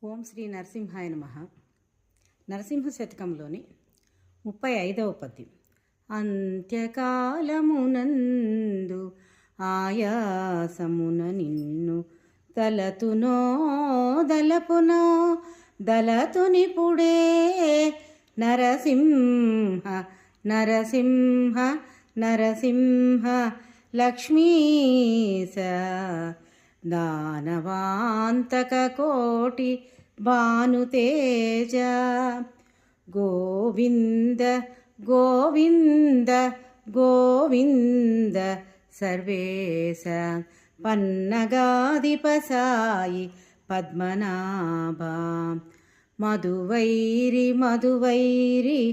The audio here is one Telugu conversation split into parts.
ఓం శ్రీ నరసింహాయ నమః. నరసింహ శతకంలోని 35వ పద్యం. అంత్యకాలమునందు ఆయాసమున నిన్ను తలతునో దలపునో దలతునిపుడే నరసింహ నరసింహ నరసింహ లక్ష్మీశ దానవాంతక కోటి భానుతేజ గోవింద గోవింద గోవింద సర్వేశ పన్నగాధిపసాయి పద్మనాభ మధువైరి మధువైరి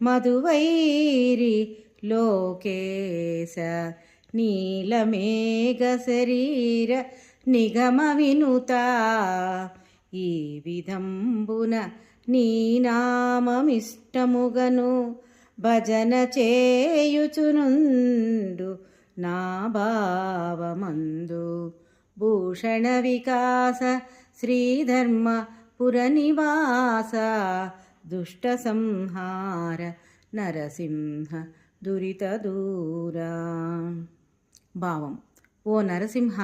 మధువైరి లోకేశ నీలమేఘ శరీర నిగమ వినుత ఈ విధంబున నీ నామమిష్టముగను భజన చేయుచునుండు నా భావమందు భూషణ వికాస శ్రీధర్మ పురనివాస దుష్ట సంహార నరసింహ దురిత దూరా. భావం: ఓ నరసింహ,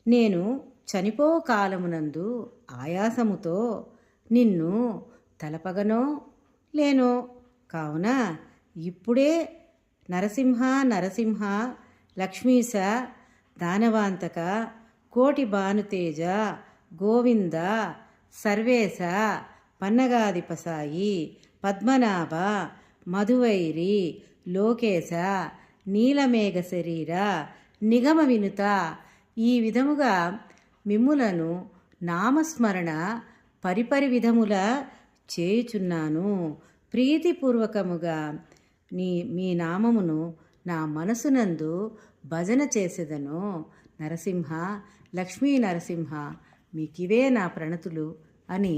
నేను చనిపో కాలమునందు ఆయాసముతో నిన్ను తలపగనో లేనో, కావున ఇప్పుడే నరసింహ నరసింహ లక్ష్మీశ దానవాంతక కోటి భానుతేజ గోవింద సర్వేశ పన్నగాధిపసాయి పద్మనాభ మధువైరి లోకేశ నీలమేఘ శరీర నిగమ వినుత ఈ విధముగా మిమ్ములను నామస్మరణ పరిపరి విధముల చేయుచున్నాను. ప్రీతిపూర్వకముగా మీ నామమును నా మనసునందు భజన చేసేదను. నరసింహ లక్ష్మీ నరసింహ మీకివే నా ప్రణతులు అని